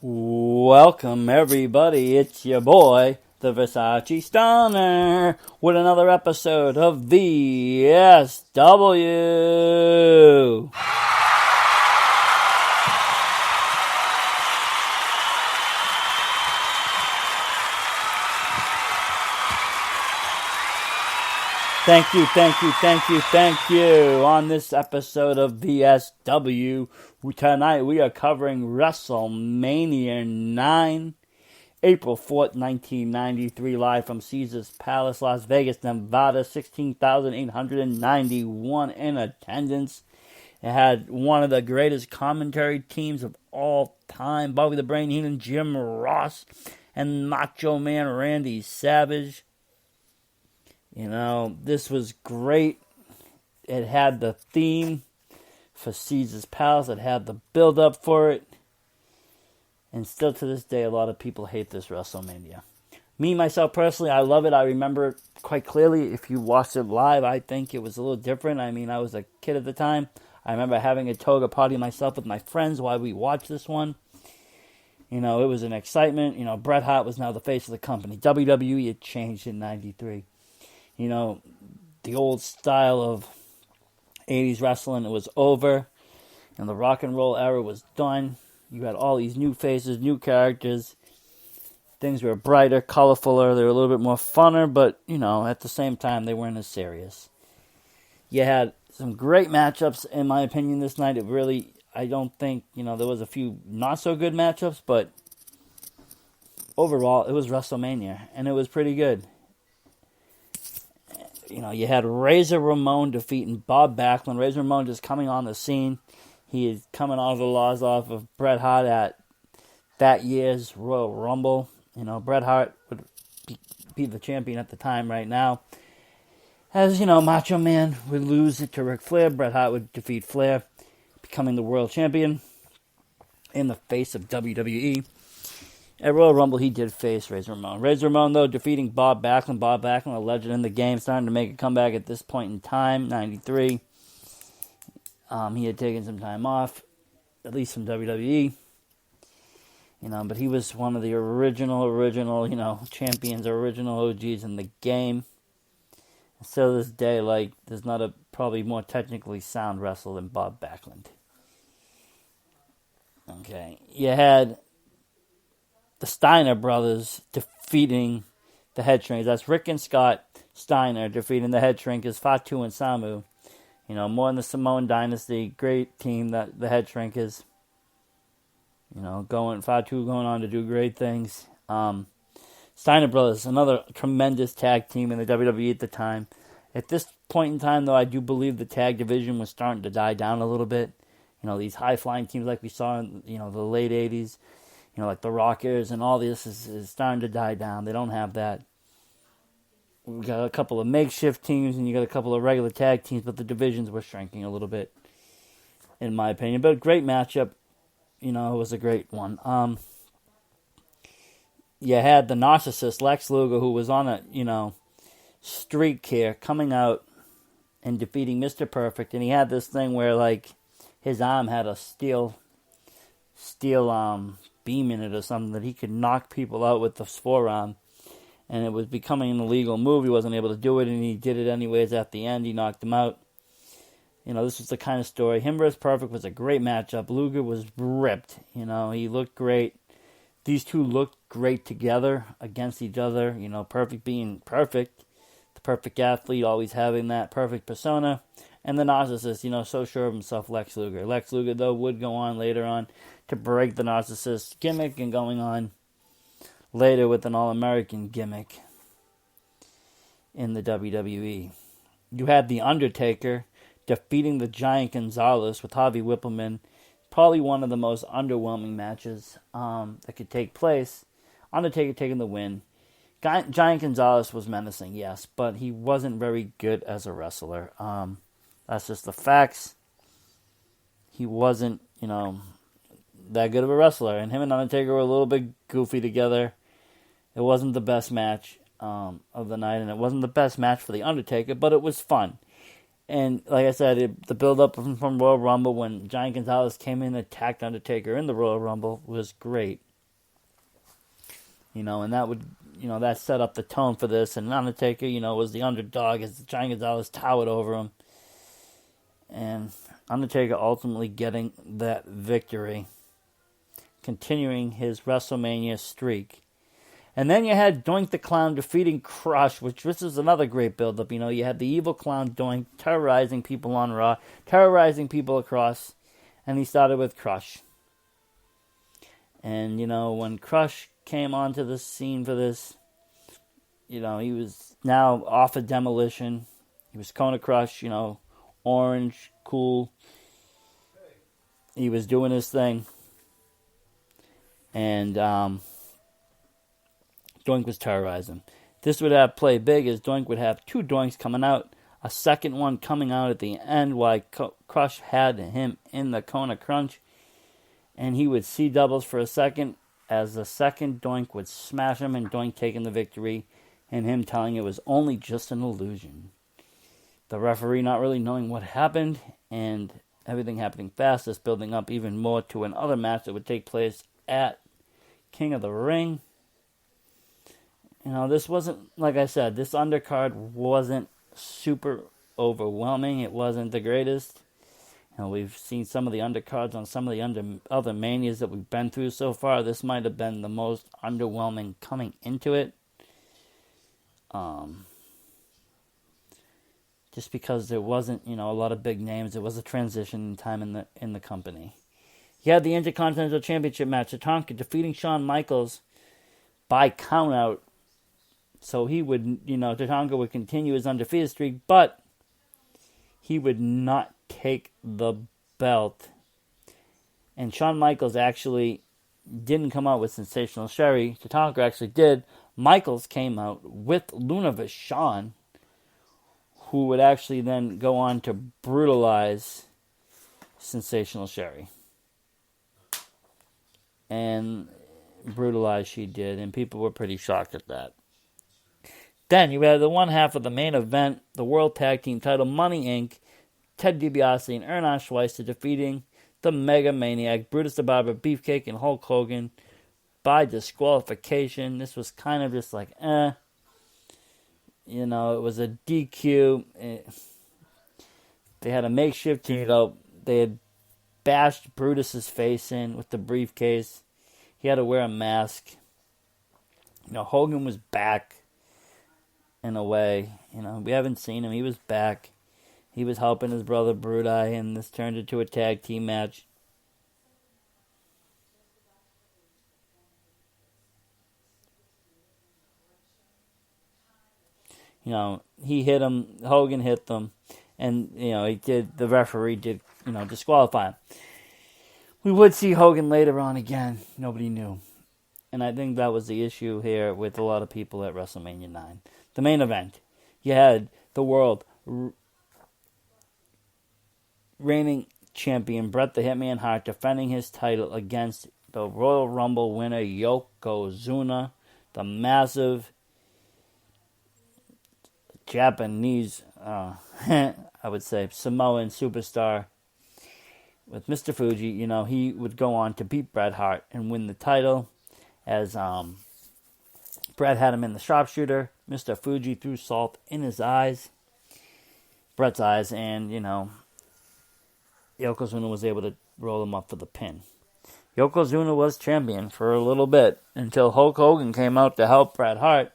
Welcome, everybody. It's your boy, the Versace Stunner, with another episode of VSW. Thank you. On this episode of VSW, tonight we are covering Wrestlemania 9, April 4th, 1993, live from Caesars Palace, Las Vegas, Nevada, 16,891 in attendance. It had one of the greatest commentary teams of all time, Bobby the Brain Heenan, Jim Ross, and Macho Man Randy Savage. You know, this was great. It had the theme for Caesar's Palace. It had the build-up for it. And still to this day, a lot of people hate this WrestleMania. Me, myself, personally, I love it. I remember it quite clearly. If you watched it live, I think it was a little different. I mean, I was a kid at the time. I remember having a toga party myself with my friends while we watched this one. You know, it was an excitement. You know, Bret Hart was now the face of the company. WWE had changed in 93. You know, the old style of 80s wrestling, it was over. And the rock and roll era was done. You had all these new faces, new characters. Things were brighter, colorfuler. They were a little bit more funner. But, you know, at the same time, they weren't as serious. You had some great matchups, in my opinion, this night. It really, I don't think, you know, there was a few not so good matchups. But overall, it was WrestleMania. And it was pretty good. You know, you had Razor Ramon defeating Bob Backlund. Razor Ramon just coming on the scene. He is coming off the loss off of Bret Hart at that year's Royal Rumble. You know, Bret Hart would be the champion at the time right now. As, you know, Macho Man would lose it to Ric Flair. Bret Hart would defeat Flair, becoming the world champion in the face of WWE. At Royal Rumble, he did face Razor Ramon. Razor Ramon, though, defeating Bob Backlund. Bob Backlund, a legend in the game, starting to make a comeback at this point in time, 93. He had taken some time off, at least from WWE. You know, but he was one of the original, you know, champions, original OGs in the game. And still to this day, like, there's not a probably more technically sound wrestler than Bob Backlund. Okay, you had the Steiner brothers defeating the Head Shrinkers. That's Rick and Scott Steiner defeating the Head Shrinkers, Fatu and Samu. You know, more in the Samoan Dynasty. Great team, that the Head Shrinkers. You know, Fatu going on to do great things. Steiner brothers, another tremendous tag team in the WWE at the time. At this point in time, though, I do believe the tag division was starting to die down a little bit. You know, these high-flying teams like we saw in, you know, the late 80s. You know, like the Rockers and all this is starting to die down. They don't have that. We got a couple of makeshift teams and you got a couple of regular tag teams, but the divisions were shrinking a little bit, in my opinion. But a great matchup. You know, it was a great one. You had the narcissist, Lex Luger, who was on a, you know, streak here, coming out and defeating Mr. Perfect. And he had this thing where, like, his arm had a steel beam in it or something that he could knock people out with the forearm, and it was becoming an illegal move. He wasn't able to do it, and he did it anyways. At the end, he knocked him out. You know, this was the kind of story. Him versus Perfect was a great matchup. Luger was ripped. You know, he looked great. These two looked great together against each other. You know, Perfect being perfect, the perfect athlete, always having that perfect persona, and the narcissist, you know, so sure of himself, Lex Luger. Lex Luger, though, would go on later on to break the narcissist gimmick and going on later with an All-American gimmick in the WWE. You had The Undertaker defeating the Giant Gonzalez with Harvey Whippleman. Probably one of the most underwhelming matches that could take place. Undertaker taking the win. Giant Gonzalez was menacing, yes, but he wasn't very good as a wrestler. That's just the facts. He wasn't, you know, that good of a wrestler, and him and Undertaker were a little bit goofy together. It wasn't the best match of the night, and it wasn't the best match for the Undertaker, but it was fun. And like I said, the build-up from Royal Rumble when Giant Gonzalez came in and attacked Undertaker in the Royal Rumble was great. And that would, that set up the tone for this. And Undertaker, was the underdog as Giant Gonzalez towered over him. And Undertaker ultimately getting that victory, continuing his WrestleMania streak. And then you had Doink the Clown defeating Crush, which this is another great build-up. You had the evil clown Doink terrorizing people on Raw, terrorizing people across, and he started with Crush. And, when Crush came onto the scene for this, he was now off of Demolition. He was Kona Crush, orange, cool. He was doing his thing. And Doink was terrorizing. This would have played big as Doink would have 2 Doinks coming out, a second one coming out at the end while Crush had him in the Kona Crunch. And he would see doubles for a second as the second Doink would smash him and Doink taking the victory and him telling it was only just an illusion. The referee not really knowing what happened and everything happening fast, this building up even more to another match that would take place at King of the Ring. This wasn't, like I said, this undercard wasn't super overwhelming. It wasn't the greatest. We've seen some of the undercards on some of the other manias that we've been through so far. This might have been the most underwhelming coming into it. Just because there wasn't, a lot of big names. It was a transition time in the company. He had the Intercontinental Championship match, Tatanka defeating Shawn Michaels by countout. So he would, Tatanka would continue his undefeated streak, but he would not take the belt. And Shawn Michaels actually didn't come out with Sensational Sherry. Tatanka actually did. Michaels came out with Luna Vachon, who would actually then go on to brutalize Sensational Sherry. And brutalize she did, and people were pretty shocked at that. Then you had the one half of the main event, the World Tag Team title, Money Inc., Ted DiBiase and Erna Schweitzer defeating the Mega Maniac, Brutus the Barber, Beefcake, and Hulk Hogan by disqualification. This was kind of just like, it was a DQ. They had a makeshift, they had bashed Brutus's face in with the briefcase. He had to wear a mask. Hogan was back in a way. We haven't seen him. He was back. He was helping his brother Brudi, and this turned into a tag team match. He hit him, Hogan hit them, and, the referee did, disqualify him. We would see Hogan later on again. Nobody knew. And I think that was the issue here with a lot of people at WrestleMania 9. The main event. You had the world reigning champion Bret the Hitman Hart defending his title against the Royal Rumble winner Yokozuna, the massive Japanese, I would say, Samoan superstar. With Mr. Fuji, he would go on to beat Bret Hart and win the title as Bret had him in the sharpshooter. Mr. Fuji threw salt in his eyes, Bret's eyes, and, Yokozuna was able to roll him up for the pin. Yokozuna was champion for a little bit until Hulk Hogan came out to help Bret Hart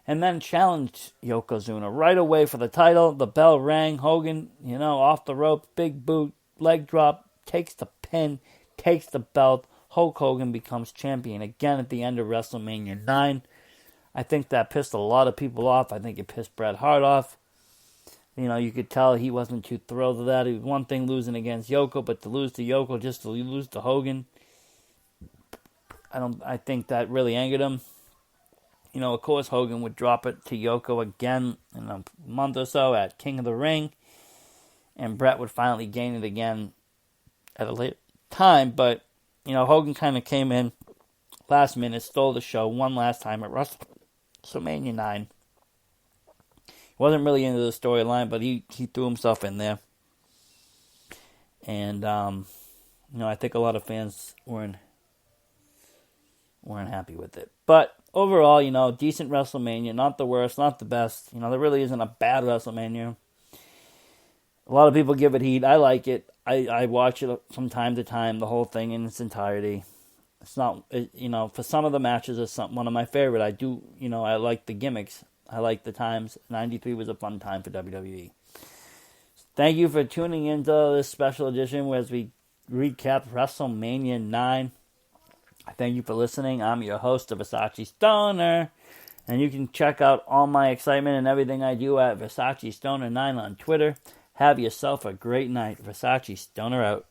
and then challenged Yokozuna right away for the title. The bell rang. Hogan, off the rope, big boot, leg drop, takes the pin, takes the belt. Hulk Hogan becomes champion again at the end of WrestleMania 9. I think that pissed a lot of people off. I think it pissed Bret Hart off. You could tell he wasn't too thrilled with that. It was one thing losing against Yoko, but to lose to Yoko just to lose to Hogan, I think that really angered him. Of course, Hogan would drop it to Yoko again in a month or so at King of the Ring, and Bret would finally gain it again at a later time. But, Hogan kind of came in last minute, stole the show one last time at WrestleMania 9. Wasn't really into the storyline, but he threw himself in there. And, I think a lot of fans were weren't happy with it. But overall, decent WrestleMania, not the worst, not the best. There really isn't a bad WrestleMania. A lot of people give it heat. I like it. I watch it from time to time, the whole thing in its entirety. It's not, for some of the matches, it's one of my favorite. I do, I like the gimmicks. I like the times. 93 was a fun time for WWE. Thank you for tuning into this special edition as we recap WrestleMania 9. Thank you for listening. I'm your host of Versace Stoner. And you can check out all my excitement and everything I do at Versace Stoner 9 on Twitter. Have yourself a great night. Versace Stoner out.